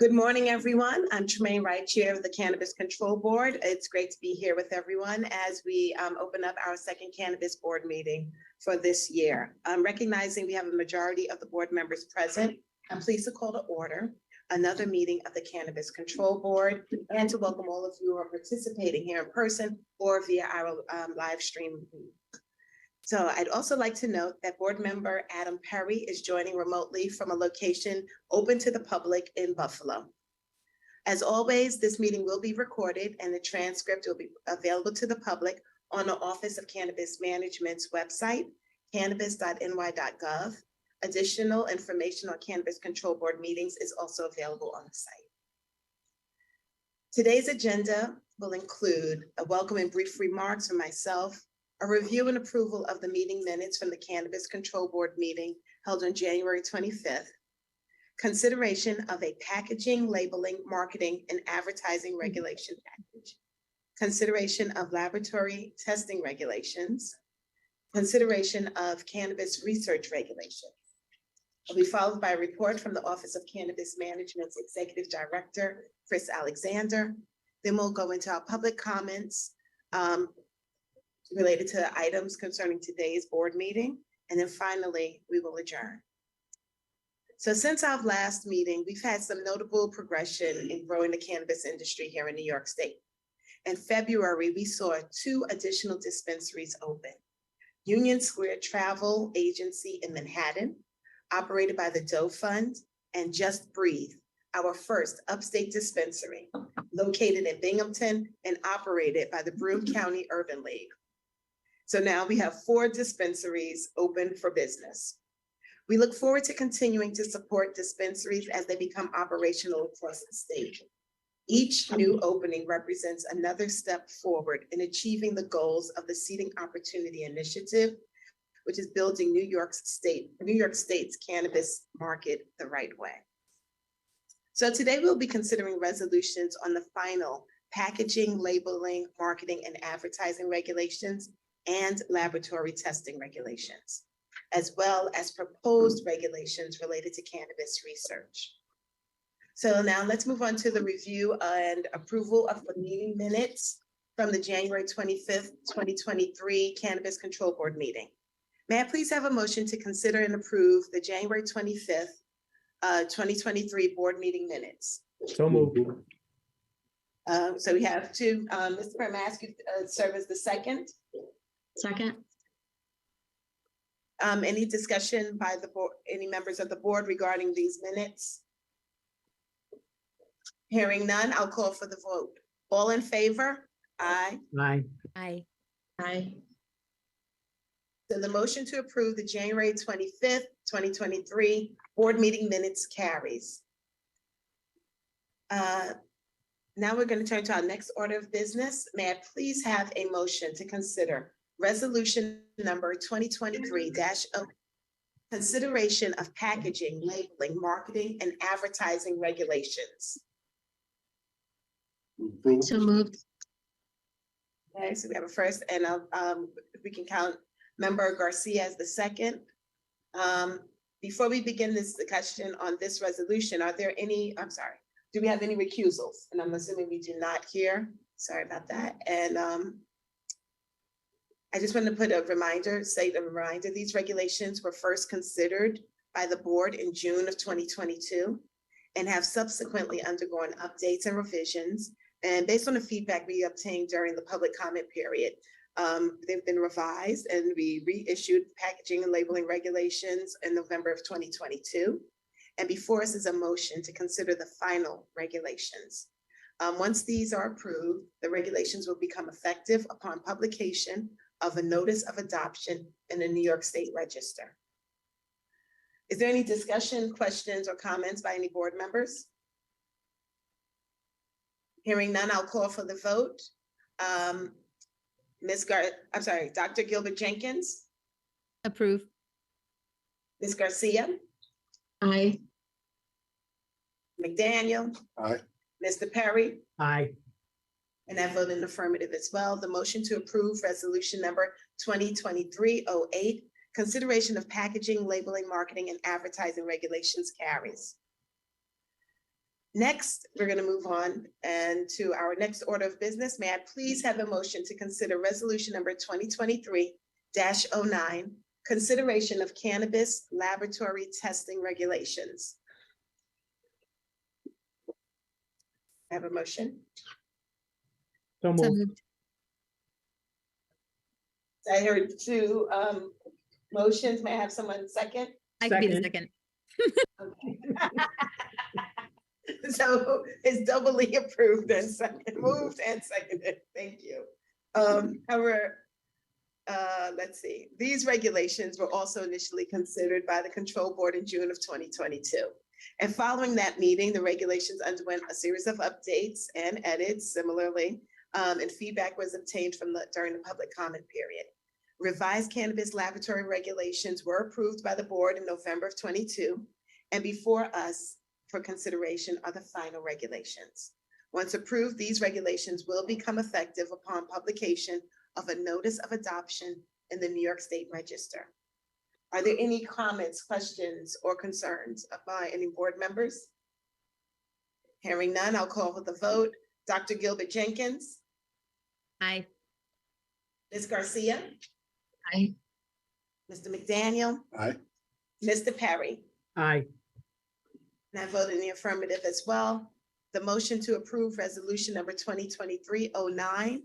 Good morning, everyone. I'm Tremaine Wright, Chair of the Cannabis Control Board. It's great to be here with everyone as we open up our second Cannabis Board meeting for this year. Recognizing we have a majority of the board members present, I'm pleased to call to order another meeting of the Cannabis Control Board and to welcome all of you who are participating here in person or via our live stream. So I'd also like to note that board member Adam Perry is joining remotely from a location open to the public in Buffalo. As always, this meeting will be recorded and the transcript will be available to the public on the Office of Cannabis Management's website, cannabis.ny.gov. Additional information on Cannabis Control Board meetings is also available on the site. Today's agenda will include a welcome and brief remarks from myself, a review and approval of the meeting minutes from the Cannabis Control Board meeting held on January 25th, consideration of a packaging, labeling, marketing, and advertising regulation package, consideration of laboratory testing regulations, consideration of cannabis research regulations. Will be followed by a report from the Office of Cannabis Management's Executive Director, Chris Alexander. Then we'll go into our public comments related to items concerning today's board meeting. And then finally, we will adjourn. So since our last meeting, we've had some notable progression in growing the cannabis industry here in New York State. In February, we saw 2 additional dispensaries open. Union Square Travel Agency in Manhattan, operated by the Doe Fund, and Just Breathe, our first upstate dispensary, located in Binghamton and operated by the Broome County Urban League. So now we have 4 dispensaries open for business. We look forward to continuing to support dispensaries as they become operational across the state. Each new opening represents another step forward in achieving the goals of the Seeding Opportunity Initiative, which is building New York State's cannabis market the right way. So today we'll be considering resolutions on the final packaging, labeling, marketing, and advertising regulations and laboratory testing regulations, as well as proposed regulations related to cannabis research. So now let's move on to the review and approval of the meeting minutes from the January 25th, 2023 Cannabis Control Board meeting. May I please have a motion to consider and approve the January 25th, 2023 board meeting minutes? So moved. So we have 2, Mr. Perry, may I ask you to serve as the second? Second. Any discussion by the board, any members of the board regarding these minutes? Hearing none, I'll call for the vote. All in favor? Aye. Aye. Aye. Aye. So the motion to approve the January 25th, 2023 board meeting minutes carries. Now we're going to turn to our next order of business. May I please have a motion to consider resolution number 2023-0, consideration of packaging, labeling, marketing, and advertising regulations. So moved. Okay, so we have a first, and if we can count Member Garcia as the second. Before we begin this discussion on this resolution, are there any, do we have any recusals? And I'm assuming we do not here. Sorry about that. And I just want to put a reminder, these regulations were first considered by the board in June of 2022 and have subsequently undergone updates and revisions. And based on the feedback we obtained during the public comment period, they've been revised and we reissued packaging and labeling regulations in November of 2022. And before us is a motion to consider the final regulations. Once these are approved, the regulations will become effective upon publication of a notice of adoption in the New York State Register. Is there any discussion, questions, or comments by any board members? Hearing none, I'll call for the vote. Dr. Gilbert Jenkins. Approve. Ms. Garcia. Aye. McDaniel. Aye. Mr. Perry. Aye. And I vote in affirmative as well. The motion to approve resolution number 2023-08, consideration of packaging, labeling, marketing, and advertising regulations carries. Next, we're going to move on and to our next order of business. May I please have a motion to consider resolution number 2023-09, consideration of cannabis laboratory testing regulations. I have a motion. So So moved. moved. I heard two motions. May I have someone second? I can be the Second. second. Okay. So it's doubly approved and second, moved and seconded. Thank you. However, let's see. These regulations were also initially considered by the Control Board in June of 2022. And following that meeting, the regulations underwent a series of updates and edits similarly, and feedback was obtained during the public comment period. Revised cannabis laboratory regulations were approved by the board in November of 22, and before us for consideration are the final regulations. Once approved, these regulations will become effective upon publication of a notice of adoption in the New York State Register. Are there any comments, questions, or concerns by any board members? Hearing none, I'll call for the vote. Dr. Gilbert Jenkins, Aye. Ms. Garcia, Aye. Mr. McDaniel, Aye. Mr. Perry. Aye. And I vote in the affirmative as well. The motion to approve resolution number 2023-09,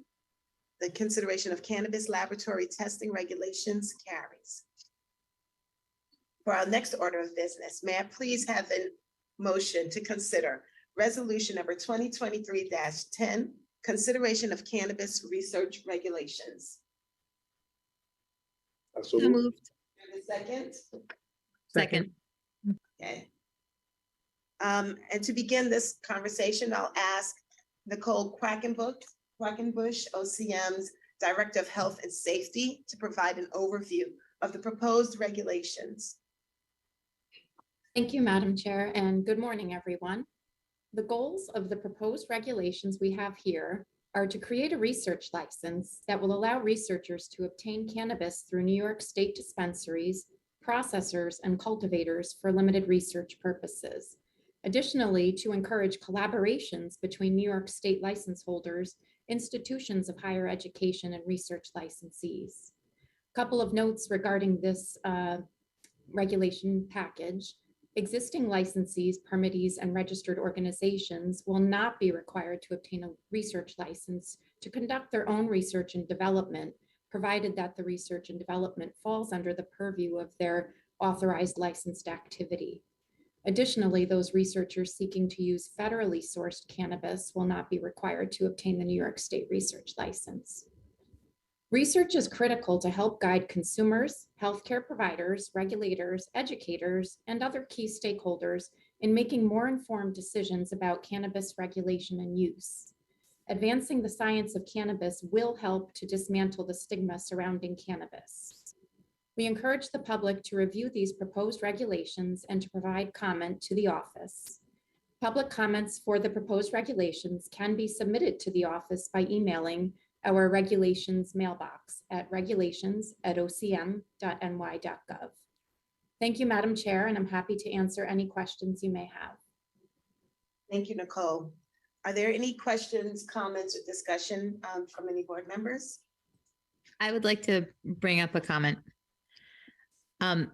the consideration of cannabis laboratory testing regulations carries. For our next order of business, may I please have a motion to consider resolution number 2023-10, consideration of cannabis research regulations. So moved. And a second? Second. Okay. And to begin this conversation, I'll ask Nicole Quackenbush, OCM's Director of Health and Safety, to provide an overview of the proposed regulations. Thank you, Madam Chair, and good morning, everyone. The goals of the proposed regulations we have here are to create a research license that will allow researchers to obtain cannabis through New York State dispensaries, processors, and cultivators for limited research purposes. Additionally, to encourage collaborations between New York State license holders, institutions of higher education, and research licensees. A couple of notes regarding this regulation package. Existing licensees, permittees, and registered organizations will not be required to obtain a research license to conduct their own research and development, provided that the research and development falls under the purview of their authorized licensed activity. Additionally, those researchers seeking to use federally sourced cannabis will not be required to obtain the New York State research license. Research is critical to help guide consumers, healthcare providers, regulators, educators, and other key stakeholders in making more informed decisions about cannabis regulation and use. Advancing the science of cannabis will help to dismantle the stigma surrounding cannabis. We encourage the public to review these proposed regulations and to provide comment to the office. Public comments for the proposed regulations can be submitted to the office by emailing our regulations mailbox at regulations@ocm.ny.gov. Thank you, Madam Chair, and I'm happy to answer any questions you may have. Thank you, Nicole. Are there any questions, comments, or discussion from any board members? I would like to bring up a comment. I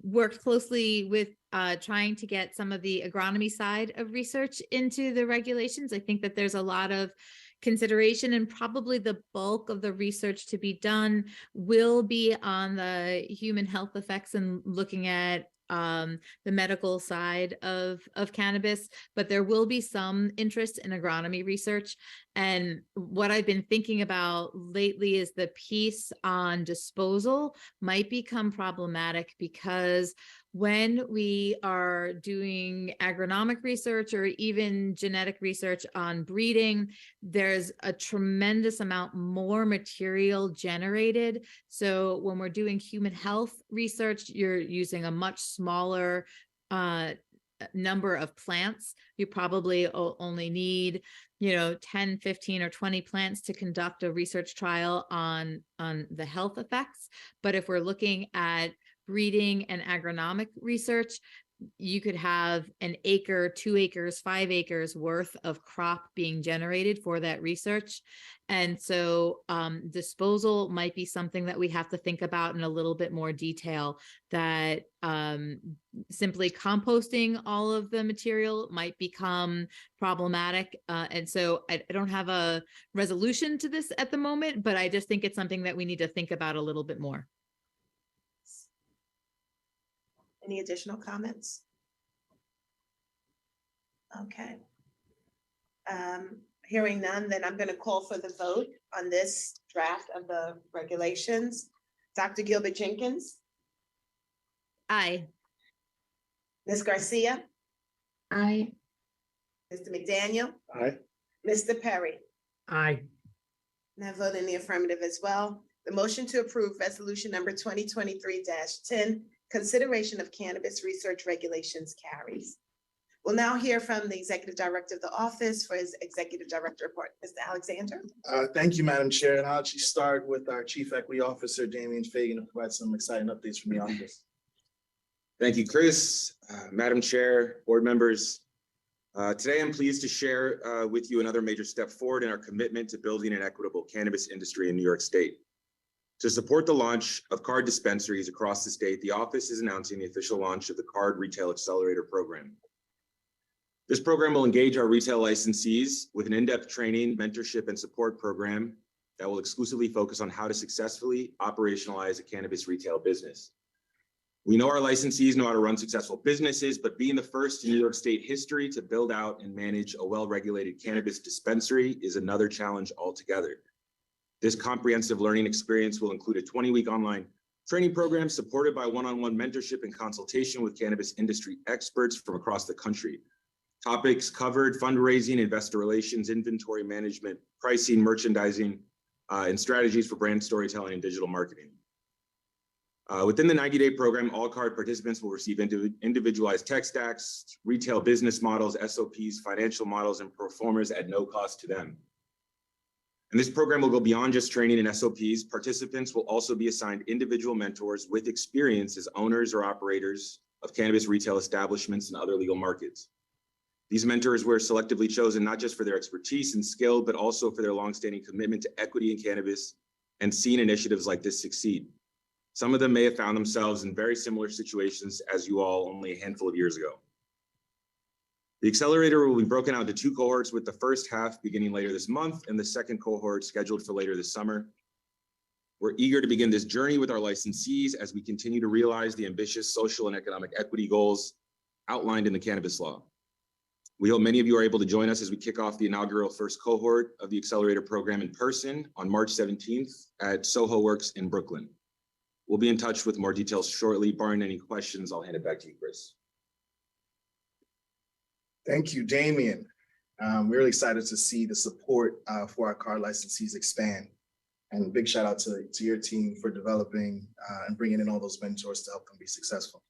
worked closely with trying to get some of the agronomy side of research into the regulations. I think that there's a lot of consideration, and probably the bulk of the research to be done will be on the human health effects and looking at the medical side of cannabis, but there will be some interest in agronomy research. And what I've been thinking about lately is the piece on disposal might become problematic, because when we are doing agronomic research or even genetic research on breeding, there's a tremendous amount more material generated. So when we're doing human health research, you're using a much smaller number of plants. You probably only need 10, 15, or 20 plants to conduct a research trial on the health effects. But if we're looking at breeding and agronomic research, you could have an acre, 2 acres, 5 acres worth of crop being generated for that research. And so disposal might be something that we have to think about in a little bit more detail, that simply composting all of the material might become problematic. And so I don't have a resolution to this at the moment, but I just think it's something that we need to think about a little bit more. Any additional comments? Okay. Hearing none, then I'm going to call for the vote on this draft of the regulations. Dr. Gilbert Jenkins, Aye. Ms. Garcia, Aye. Mr. McDaniel, Aye. Mr. Perry. Aye. And I vote in the affirmative as well. The motion to approve resolution number 2023-10, consideration of cannabis research regulations, carries. We'll now hear from the Executive Director of the Office for his Executive Director report. Mr. Alexander. Thank you, Madam Chair. And I'll actually start with our Chief Equity Officer, Damian Fagan, to provide some exciting updates from the office. Thank you, Chris. Madam Chair, board members. Today, I'm pleased to share with you another major step forward in our commitment to building an equitable cannabis industry in New York State. To support the launch of card dispensaries across the state, the office is announcing the official launch of the Card Retail Accelerator Program. This program will engage our retail licensees with an in-depth training, mentorship, and support program that will exclusively focus on how to successfully operationalize a cannabis retail business. We know our licensees know how to run successful businesses, but being the first in New York State history to build out and manage a well-regulated cannabis dispensary is another challenge altogether. This comprehensive learning experience will include a 20-week online training program supported by one-on-one mentorship and consultation with cannabis industry experts from across the country. Topics covered: fundraising, investor relations, inventory management, pricing, merchandising, and strategies for brand storytelling and digital marketing. Within the 90-day program, all card participants will receive individualized tech stacks, retail business models, SOPs, financial models, and pro formas at no cost to them. And this program will go beyond just training and SOPs. Participants will also be assigned individual mentors with experience as owners or operators of cannabis retail establishments and other legal markets. These mentors were selectively chosen not just for their expertise and skill, but also for their longstanding commitment to equity in cannabis and seeing initiatives like this succeed. Some of them may have found themselves in very similar situations as you all only a handful of years ago. The accelerator will be broken out into 2 cohorts, with the first half beginning later this month and the second cohort scheduled for later this summer. We're eager to begin this journey with our licensees as we continue to realize the ambitious social and economic equity goals outlined in the cannabis law. We hope many of you are able to join us as we kick off the inaugural first cohort of the accelerator program in person on March 17th at Soho Works in Brooklyn. We'll be in touch with more details shortly. Barring any questions, I'll hand it back to you, Chris. Thank you, Damian. I'm really excited to see the support for our card licensees expand. And big shout out to your team for developing and bringing in all those mentors to help them be successful.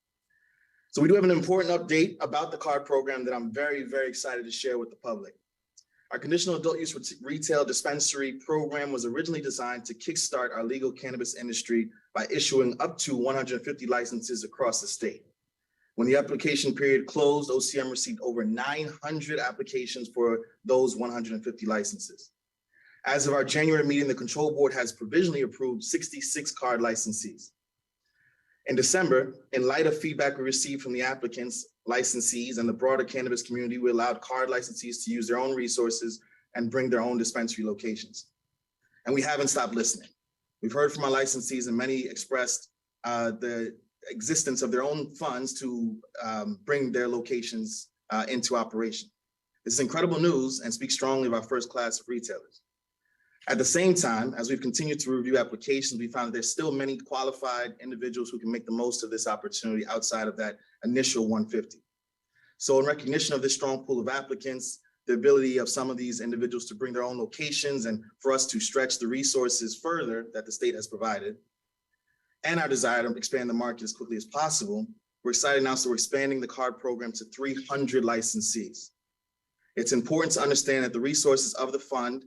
So we do have an important update about the card program that I'm very, very excited to share with the public. Our conditional adult use retail dispensary program was originally designed to kickstart our legal cannabis industry by issuing up to 150 licenses across the state. When the application period closed, OCM received over 900 applications for those 150 licenses. As of our January meeting, the control board has provisionally approved 66 card licensees. In December, in light of feedback we received from the applicants, licensees, and the broader cannabis community, we allowed card licensees to use their own resources and bring their own dispensary locations. And we haven't stopped listening. We've heard from our licensees, and many expressed the existence of their own funds to bring their locations into operation. This is incredible news and speaks strongly of our first class of retailers. At the same time, as we've continued to review applications, we found that there's still many qualified individuals who can make the most of this opportunity outside of that initial 150. So in recognition of this strong pool of applicants, the ability of some of these individuals to bring their own locations and for us to stretch the resources further that the state has provided, and our desire to expand the market as quickly as possible, we're excited now, so we're expanding the card program to 300 licensees. It's important to understand that the resources of the fund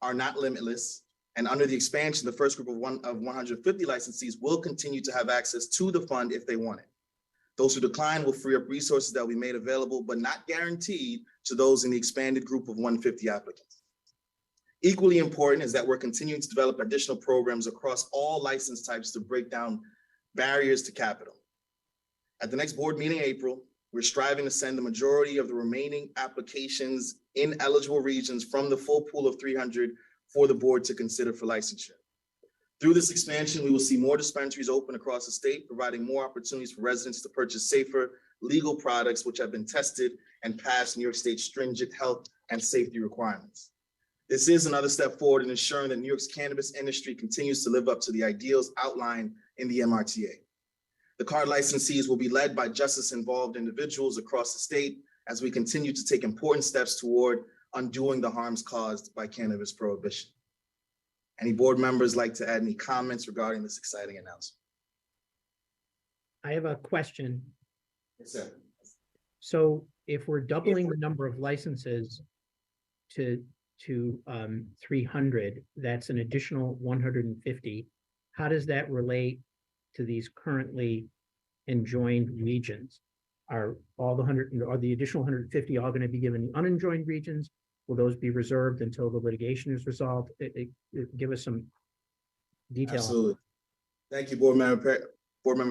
are not limitless, and under the expansion, the first group of 150 licensees will continue to have access to the fund if they want it. Those who decline will free up resources that will be made available, but not guaranteed, to those in the expanded group of 150 applicants. Equally important is that we're continuing to develop additional programs across all license types to break down barriers to capital. At the next board meeting in April, we're striving to send the majority of the remaining applications in eligible regions from the full pool of 300 for the board to consider for licensure. Through this expansion, we will see more dispensaries open across the state, providing more opportunities for residents to purchase safer, legal products which have been tested and passed New York State's stringent health and safety requirements. This is another step forward in ensuring that New York's cannabis industry continues to live up to the ideals outlined in the MRTA. The card licensees will be led by justice-involved individuals across the state as we continue to take important steps toward undoing the harms caused by cannabis prohibition. Any board members like to add any comments regarding this exciting announcement? I have a question. Yes, sir. So if we're doubling the number of licenses to 300, that's an additional 150. How does that relate to these currently enjoined regions? Are all the additional 150 all going to be given the unenjoined regions? Will those be reserved until the litigation is resolved? Give us some detail. Absolutely. Thank you, Board Member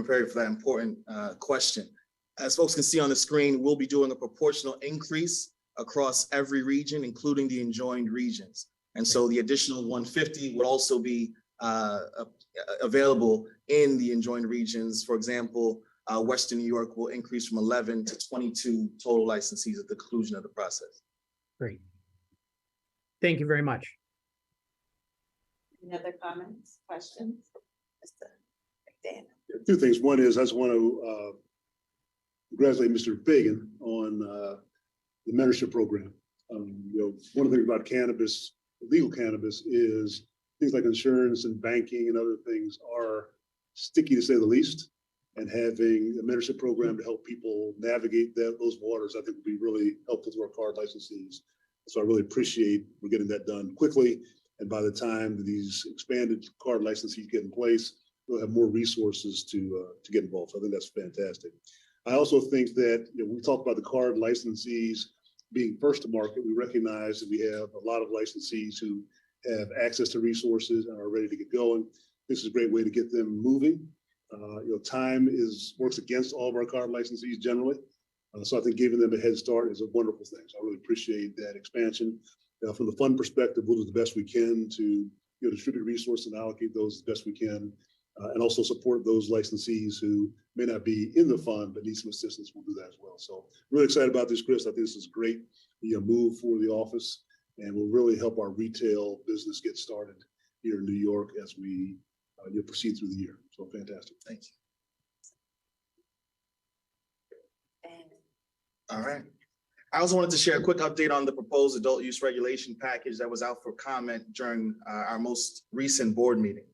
Perry, for that important question. As folks can see on the screen, we'll be doing a proportional increase across every region, including the enjoined regions. And so the additional 150 would also be available in the enjoined regions. For example, Western New York will increase from 11 to 22 total licensees at the conclusion of the process. Great. Thank you very much. Any other comments, questions? Mr. McDaniel. Two things. One is I just want to congratulate Mr. Fagan on the mentorship program. One of the things about cannabis, legal cannabis, is things like insurance and banking and other things are sticky, to say the least. And having a mentorship program to help people navigate those waters, I think would be really helpful to our card licensees. So I really appreciate we're getting that done quickly. And by the time these expanded card licensees get in place, we'll have more resources to get involved. So I think that's fantastic. I also think that when we talk about the card licensees being first to market, we recognize that we have a lot of licensees who have access to resources and are ready to get going. This is a great way to get them moving. Time works against all of our card licensees generally. So I think giving them a head start is a wonderful thing. So I really appreciate that expansion. From the fund perspective, we'll do the best we can to distribute resources and allocate those as best we can, and also support those licensees who may not be in the fund but need some assistance. We'll do that as well. So really excited about this, Chris. I think this is a great move for the office, and will really help our retail business get started here in New York as we proceed through the year. So fantastic. Thank you. All right. I also wanted to share a quick update on the proposed adult use regulation package that was out for comment during our most recent board meeting.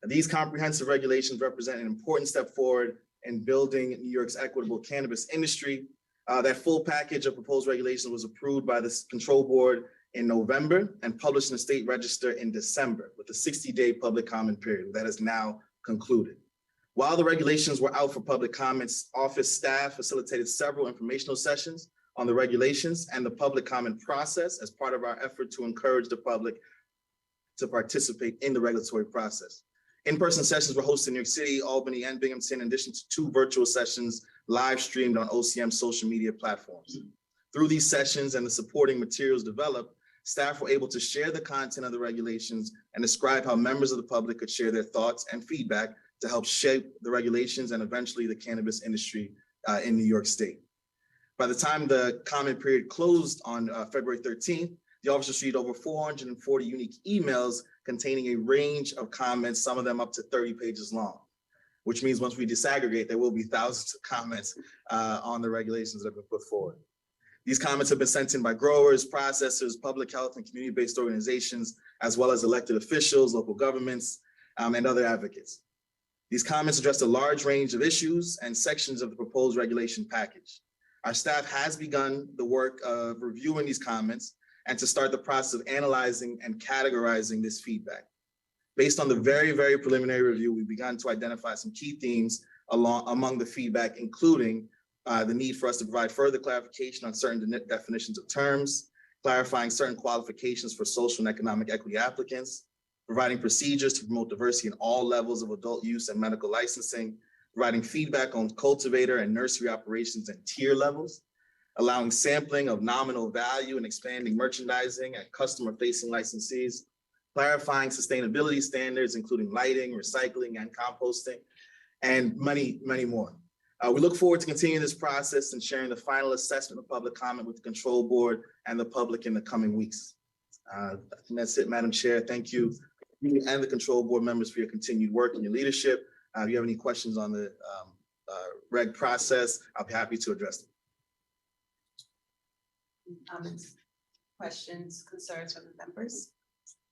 These comprehensive regulations represent an important step forward in building New York's equitable cannabis industry. That full package of proposed regulations was approved by the Control Board in November and published in the State Register in December, with a 60-day public comment period that is now concluded. While the regulations were out for public comments, office staff facilitated several informational sessions on the regulations and the public comment process as part of our effort to encourage the public to participate in the regulatory process. In-person sessions were hosted in New York City, Albany, and Binghamton, in addition to 2 virtual sessions live streamed on OCM social media platforms. Through these sessions and the supporting materials developed, staff were able to share the content of the regulations and describe how members of the public could share their thoughts and feedback to help shape the regulations and eventually the cannabis industry in New York State. By the time the comment period closed on February 13th, the office received over 440 unique emails containing a range of comments, some of them up to 30 pages long, which means once we disaggregate, there will be thousands of comments on the regulations that have been put forward. These comments have been sent in by growers, processors, public health, and community-based organizations, as well as elected officials, local governments, and other advocates. These comments address a large range of issues and sections of the proposed regulation package. Our staff has begun the work of reviewing these comments and to start the process of analyzing and categorizing this feedback. Based on the very, very preliminary review, we've begun to identify some key themes among the feedback, including the need for us to provide further clarification on certain definitions of terms, clarifying certain qualifications for social and economic equity applicants, providing procedures to promote diversity in all levels of adult use and medical licensing, providing feedback on cultivator and nursery operations and tier levels, allowing sampling of nominal value and expanding merchandising and customer-facing licensees, clarifying sustainability standards, including lighting, recycling, and composting, and many, many more. We look forward to continuing this process and sharing the final assessment of public comment with the control board and the public in the coming weeks. I think that's it, Madam Chair. Thank you and the control board members for your continued work and your leadership. If you have any questions on the reg process, I'll be happy to address them. Comments, questions, concerns from the members?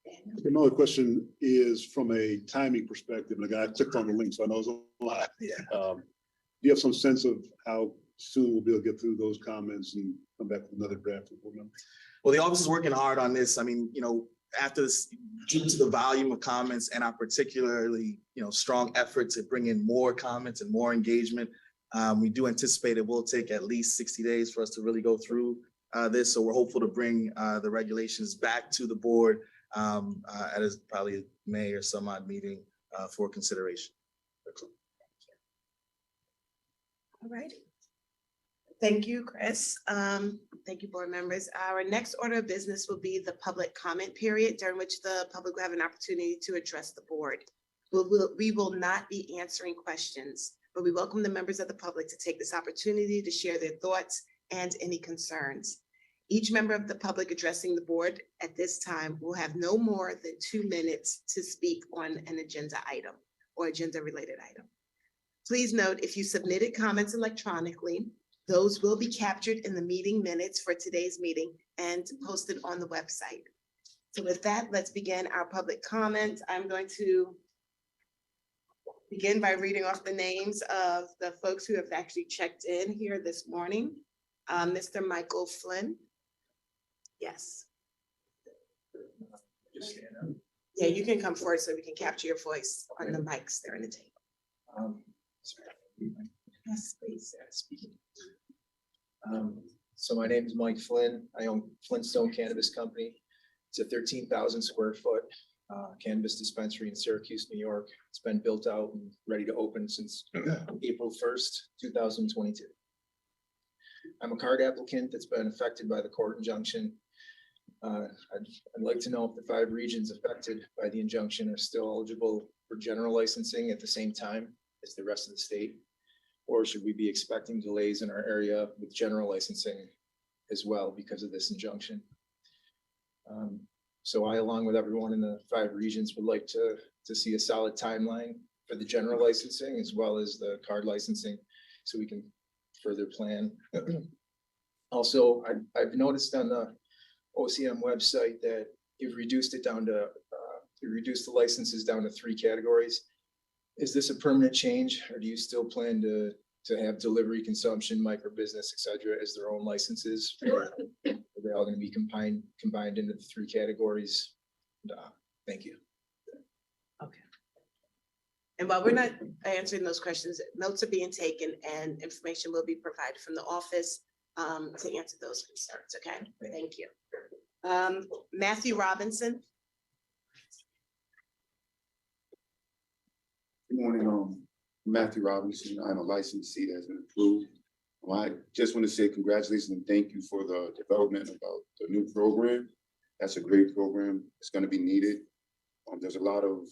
Daniel? Another question is from a timing perspective, and I clicked on the link, so I know it's a lot. Yeah. Do you have some sense of how soon we'll be able to get through those comments and come back with another draft? Well, the office is working hard on this. I mean, after this, due to the volume of comments and our particularly, strong effort to bring in more comments and more engagement, we do anticipate it will take at least 60 days for us to really go through this. So we're hopeful to bring the regulations back to the board at probably a May or some odd meeting for consideration. All right. Thank you, Chris. Thank you, board members. Our next order of business will be the public comment period, during which the public will have an opportunity to address the board. We will not be answering questions, but we welcome the members of the public to take this opportunity to share their thoughts and any concerns. Each member of the public addressing the board at this time will have no more than 2 minutes to speak on an agenda item or agenda-related item. Please note, if you submitted comments electronically, those will be captured in the meeting minutes for today's meeting and posted on the website. So with that, let's begin our public comment. I'm going to begin by reading off the names of the folks who have actually checked in here this morning. Mr. Michael Flynn. Yes. Just stand up. Yeah, you can come forward so we can capture your voice on the mics there in the table. Yes, please. So my name is Mike Flynn. I own Flintstone Cannabis Company. It's a 13,000 square foot cannabis dispensary in Syracuse, New York. It's been built out and ready to open since April 1st, 2022. I'm a card applicant that's been affected by the court injunction. I'd like to know if the 5 regions affected by the injunction are still eligible for general licensing at the same time as the rest of the state, or should we be expecting delays in our area with general licensing as well because of this injunction? So I, along with everyone in the 5 regions, would like to see a solid timeline for the general licensing as well as the card licensing, so we can further plan. Also, I've noticed on the OCM website that you've reduced it down to, you reduced the licenses down to 3 categories. Is this a permanent change, or do you still plan to have delivery, consumption, micro business, et cetera, as their own licenses? Or are they all going to be combined into the 3 categories? Thank you. Okay. And while we're not answering those questions, notes are being taken and information will be provided from the office to answer those concerns. Okay, thank you. Matthew Robinson. Good morning, Matthew Robinson. I'm a licensee that's been approved. I just want to say congratulations and thank you for the development about the new program. That's a great program. It's going to be needed. There's a lot of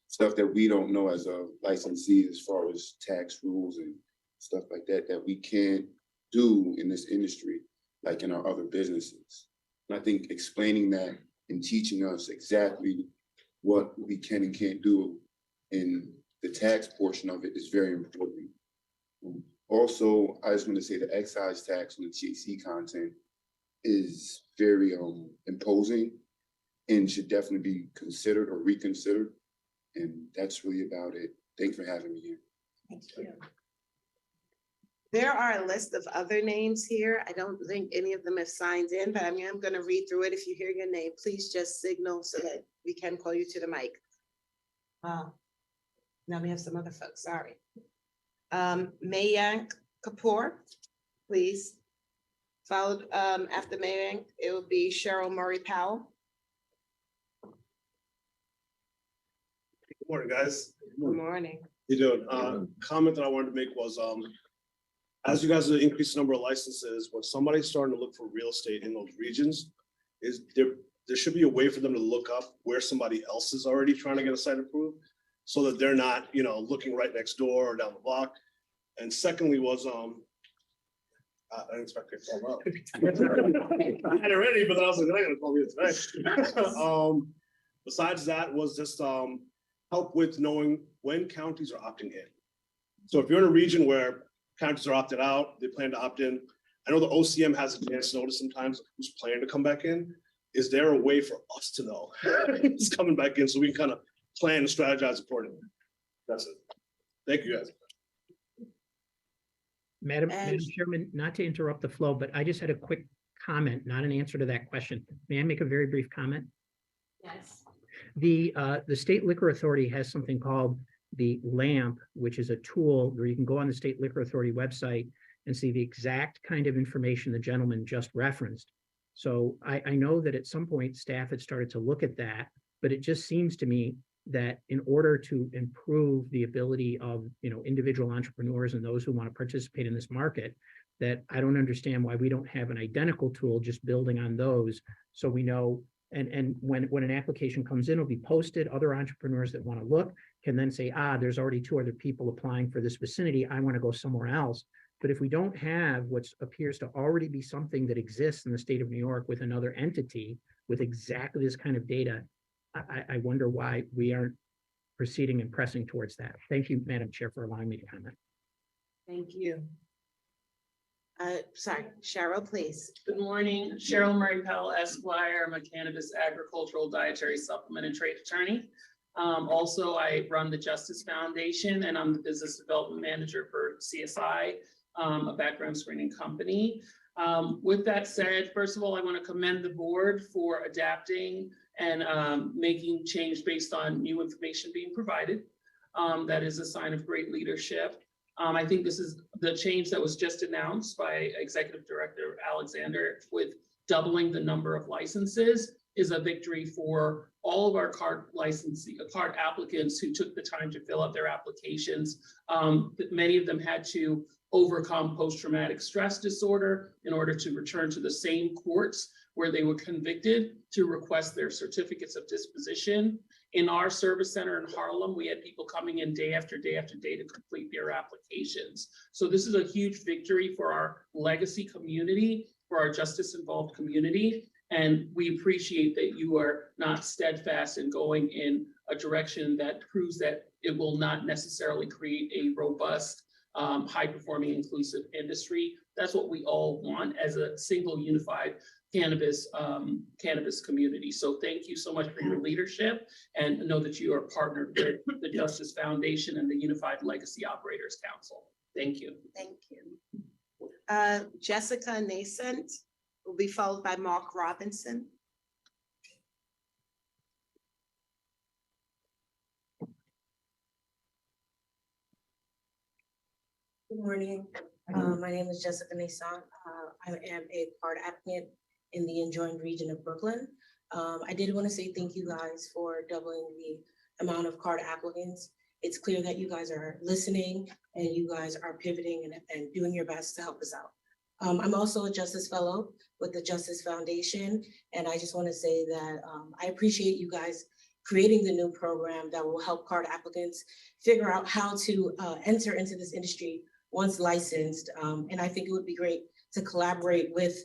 stuff that we don't know as a licensee as far as tax rules and stuff like that, that we can't do in this industry, like in our other businesses. And I think explaining that and teaching us exactly what we can and can't do in the tax portion of it is very important. Also, I just want to say the excise tax on the THC content is very imposing and should definitely be considered or reconsidered. And that's really about it. Thanks for having me here. Thank you. There are a list of other names here. I don't think any of them have signed in, but I'm going to read through it. If you hear your name, please just signal so that we can call you to the mic. Wow. Now we have some other folks, sorry. Mayank Kapoor, please. Followed after Mayank, it will be Cheryl Murray Powell. Good morning, guys. Good morning. How you doing? Comment that I wanted to make was, as you guys increase the number of licenses, when somebody's starting to look for real estate in those regions, is there should be a way for them to look up where somebody else is already trying to get a site approved, so that they're not, looking right next door or down the block. And secondly was, I didn't expect it to come up. I had it ready, but then I was like, they're not gonna call me tonight. Besides that was just, help with knowing when counties are opting in. So if you're in a region where counties are opted out, they plan to opt in. I know the OCM has advance notice sometimes of who's planning to come back in. Is there a way for us to know who's coming back in so we can kind of plan and strategize accordingly? That's it. Thank you, guys. Madam And- Chairman, not to interrupt the flow, but I just had a quick comment, not an answer to that question. May I make a very brief comment? Yes. The State Liquor Authority has something called the LAMP, which is a tool where you can go on the State Liquor Authority website and see the exact kind of information the gentleman just referenced. So I know that at some point staff had started to look at that, but it just seems to me that in order to improve the ability of, individual entrepreneurs and those who want to participate in this market, that I don't understand why we don't have an identical tool just building on those. So we know, and when an application comes in, it'll be posted, other entrepreneurs that want to look can then say, there's already 2 other people applying for this vicinity, I want to go somewhere else. But if we don't have what appears to already be something that exists in the state of New York with another entity with exactly this kind of data, I wonder why we aren't proceeding and pressing towards that. Thank you, Madam Chair, for allowing me to comment. Thank you. Sorry, Cheryl, please. Good morning, Cheryl Murray Powell Esquire. I'm a cannabis agricultural dietary supplement and trade attorney. Also, I run the Justice Foundation and I'm the business development manager for CSI, a background screening company. With that said, first of all, I want to commend the board for adapting and making change based on new information being provided. That is a sign of great leadership. I think this is the change that was just announced by Executive Director Alexander with doubling the number of licenses is a victory for all of our card applicants who took the time to fill out their applications. Many of them had to overcome post-traumatic stress disorder in order to return to the same courts where they were convicted to request their certificates of disposition. In our service center in Harlem, we had people coming in day after day after day to complete their applications. So this is a huge victory for our legacy community, for our justice-involved community. And we appreciate that you are not steadfast in going in a direction that proves that it will not necessarily create a robust, high-performing, inclusive industry. That's what we all want as a single unified cannabis community. So thank you so much for your leadership, and know that you are partnered with the Justice Foundation and the Unified Legacy Operators Council. Thank you. Thank you. Jessica Nascent will be followed by Mark Robinson. Good morning. My name is Jessica Nason. I am a card applicant in the enjoined region of Brooklyn. I did want to say thank you guys for doubling the amount of card applicants. It's clear that you guys are listening and you guys are pivoting and doing your best to help us out. I'm also a Justice Fellow with the Justice Foundation, and I just want to say that I appreciate you guys creating the new program that will help card applicants figure out how to enter into this industry once licensed. And I think it would be great to collaborate with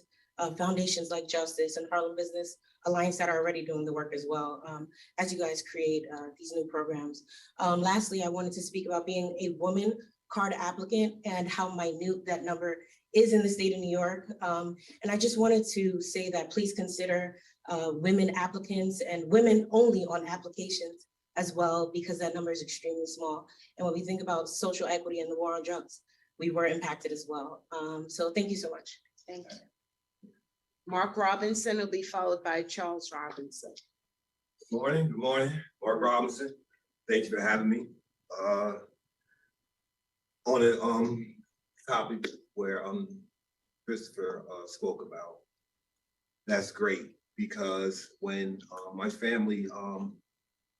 foundations like Justice and Harlem Business Alliance that are already doing the work as well, as you guys create these new programs. Lastly, I wanted to speak about being a woman card applicant and how minute that number is in the state of New York. And I just wanted to say that please consider women applicants and women only on applications as well, because that number is extremely small. And when we think about social equity and the war on drugs, we were impacted as well. So thank you so much. Thank you. Mark Robinson will be followed by Charles Robinson. Good morning, Mark Robinson. Thank you for having me. on a topic where Christopher spoke about, that's great, because when my family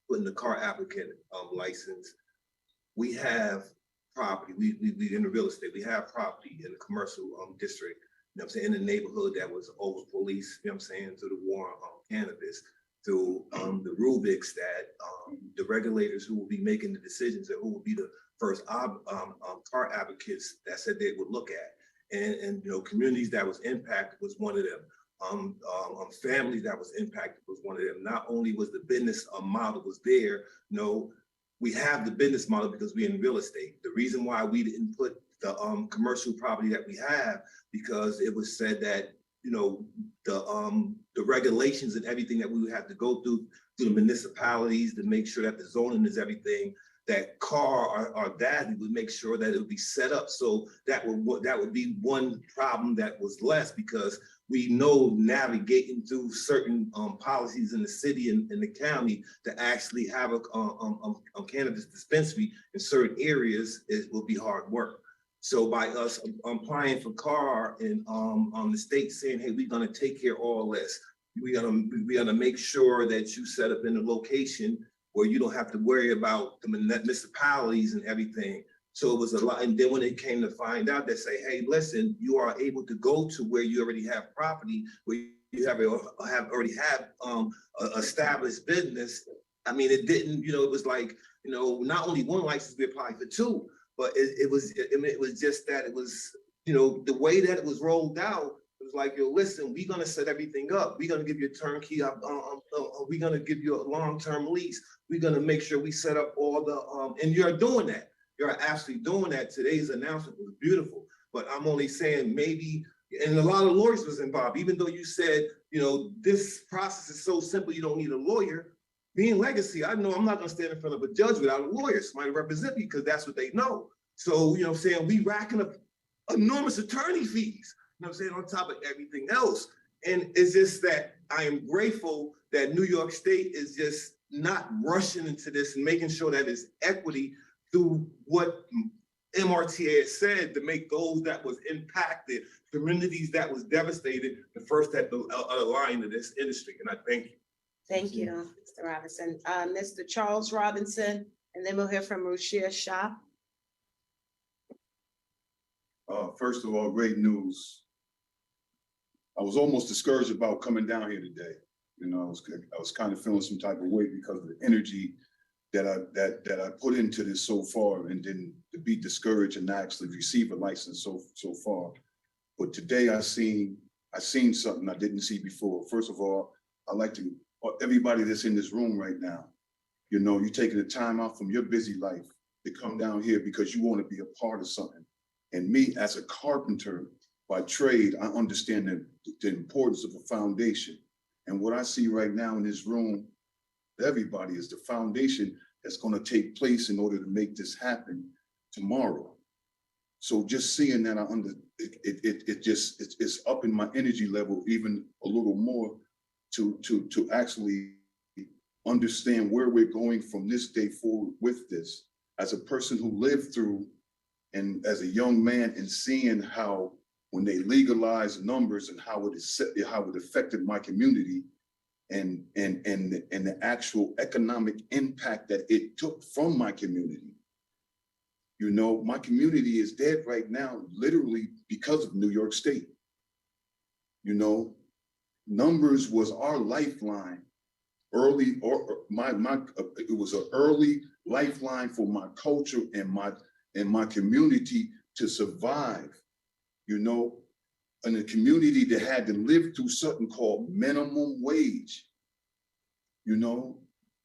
put in the car applicant license, we have property, we in the real estate, we have property in the commercial district, you know what I'm saying, in the neighborhood that was over police, you know what I'm saying, through the war on cannabis, through the rubrics that the regulators who will be making the decisions and who will be the first car advocates that said they would look at. And you know, communities that was impacted was one of them. Families that was impacted was one of them. Not only was the business model was there, you know, we have the business model because we're in real estate. The reason why we didn't put the commercial property that we have, because it was said that, you know, the regulations and everything that we would have to go through the municipalities to make sure that the zoning is everything, that car or that we would make sure that it would be set up. So that would be one problem that was less, because we know navigating through certain policies in the city and in the county to actually have a cannabis dispensary in certain areas, it will be hard work. So by us applying for CAR and the state saying, hey, we're gonna take care of all this. We gotta make sure that you set up in a location where you don't have to worry about the municipalities and everything. So it was a lot. And then when it came to find out, they say, hey, listen, you are able to go to where you already have property, where you already have established business. I mean, it didn't, you know, it was like, you know, not only one license, we applied for two, but it was just that it was, you know, the way that it was rolled out, it was like, yo, listen, we're gonna set everything up. We're gonna give you a turnkey, we're gonna give you a long-term lease. We're gonna make sure we set up all the, and you're doing that. You're actually doing that. Today's announcement was beautiful, but I'm only saying maybe, and a lot of lawyers was involved, even though you said, you know, this process is so simple, you don't need a lawyer. Being legacy, I know I'm not gonna stand in front of a judge without a lawyer, somebody to represent me, because that's what they know. So, you know what I'm saying, we racking up enormous attorney fees, you know what I'm saying, on top of everything else. And it's just that I am grateful that New York State is just not rushing into this and making sure that it's equity through what MRTA has said, to make those that was impacted, communities that was devastated, the first that align to this industry. And I thank you. Thank you, Mr. Robinson. Mr. Charles Robinson, and then we'll hear from Rushia Shah. First of all, great news. I was almost discouraged about coming down here today. You know, I was kind of feeling some type of way because of the energy that I put into this so far, and then to be discouraged and not actually receive a license so far. But today I seen something I didn't see before. First of all, I'd like to, everybody that's in this room right now, you know, you're taking the time out from your busy life to come down here because you want to be a part of something. And me, as a carpenter by trade, I understand the importance of a foundation. And what I see right now in this room, everybody, is the foundation that's going to take place in order to make this happen tomorrow. So just seeing that, it's upping my energy level even a little more to actually understand where we're going from this day forward with this. As a person who lived through, and as a young man, and seeing how when they legalized numbers and how it affected my community, and the actual economic impact that it took from my community. You know, my community is dead right now, literally because of New York State. You know, numbers was our lifeline early, or it was an early lifeline for my culture and my community to survive. You know, in a community that had to live through something called minimum wage, you know,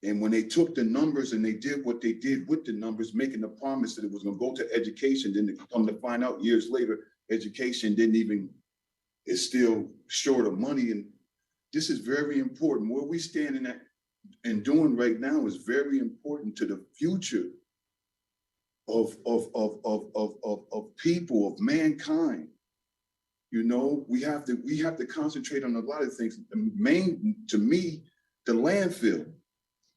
and when they took the numbers and they did what they did with the numbers, making the promise that it was going to go to education, then to come to find out years later, education is still short of money. And this is very important. Where we standing at and doing right now is very important to the future of people, of mankind. You know, we have to concentrate on a lot of things. The main, to me, the landfill,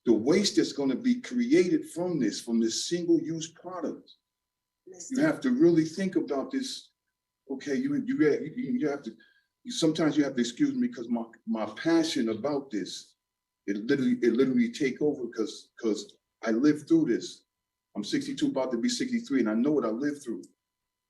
the waste that's going to be created from this single-use product. You have to really think about this. Okay, you have to, sometimes you have to excuse me because my passion about this, it literally take over because I lived through this. I'm 62, about to be 63, and I know what I lived through.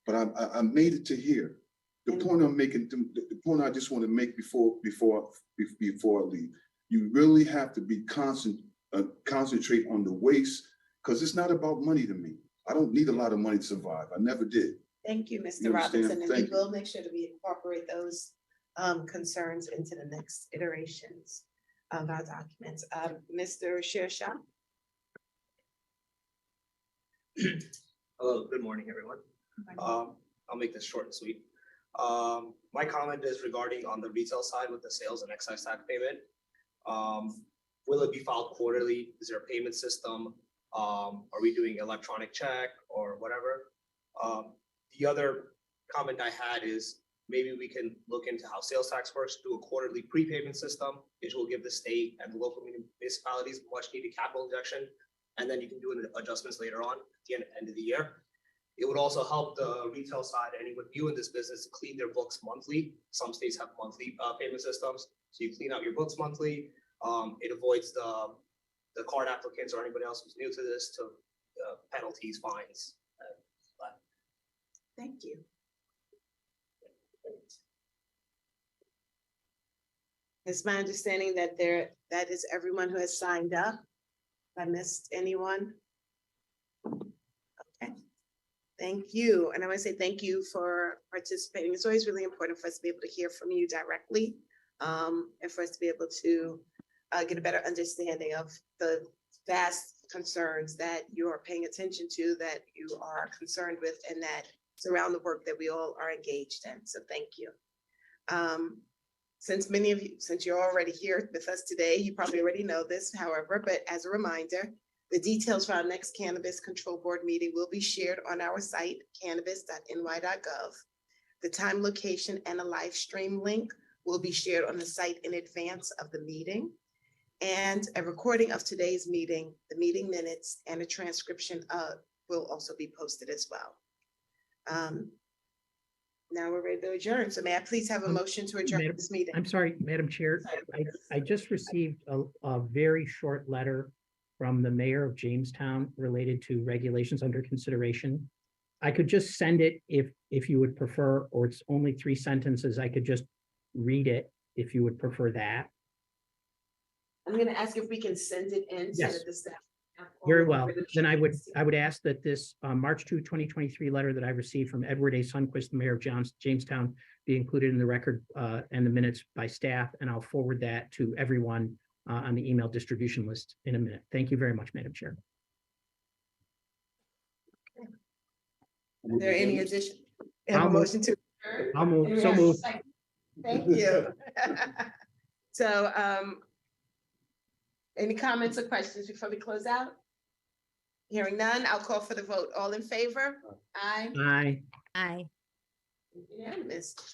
But I made it to here. The point I'm making, the point I just want to make before I leave, you really have to be concentrate on the waste, because it's not about money to me. I don't need a lot of money to survive. I never did. Thank you, Mr. You understand? Robinson, and we Thank you. will make sure that we incorporate those concerns into the next iterations of our documents. Mr. Shershaw? Hello, good morning, everyone. I'll make this short and sweet. My comment is regarding on the retail side with the sales and excise tax payment. Will it be filed quarterly? Is there a payment system? Are we doing electronic check or whatever? The other comment I had is maybe we can look into how sales tax works, do a quarterly prepayment system, which will give the state and the local municipalities much needed capital injection. And then you can do adjustments later on at the end of the year. It would also help the retail side, anyone new in this business, to clean their books monthly. Some states have monthly payment systems. So you clean out your books monthly. It avoids the card applicants or anybody else who's new to this to penalties, fines. Thank you. It's my understanding that that is everyone who has signed up. If I missed anyone. Okay. Thank you. And I want to say thank you for participating. It's always really important for us to be able to hear from you directly, and for us to be able to get a better understanding of the vast concerns that you are paying attention to, that you are concerned with, and that surround the work that we all are engaged in. So thank you. Since you're already here with us today, you probably already know this, however, but as a reminder, the details for our next Cannabis Control Board meeting will be shared on our site, cannabis.ny.gov. The time, location, and a live stream link will be shared on the site in advance of the meeting. And a recording of today's meeting, the meeting minutes, and a transcription will also be posted as well. Now we're ready to adjourn. So may I please have a motion to adjourn this meeting? I'm sorry, Madam Chair. I just received a very short letter from the mayor of Jamestown related to regulations under consideration. I could just send it if you would prefer, or it's only 3 sentences. I could just read it if you would prefer that. I'm going to ask if we can send it in. So Yes. that the staff have all Very of well. the Then I would ask that this March 2, 2023 letter that I received from Edward A. Sundquist, the mayor of Jamestown, be included in the record and the minutes by staff, and I'll forward that to everyone on the email distribution list in a minute. Thank you very much, Madam Chair. Are there any addition? Have I'll a move. motion to. I'll move. And we So have a moved. second. Thank you. So, any comments or questions before we close out? Hearing none, I'll call for the vote. All in favor? Aye. Aye. Aye. Unanimous.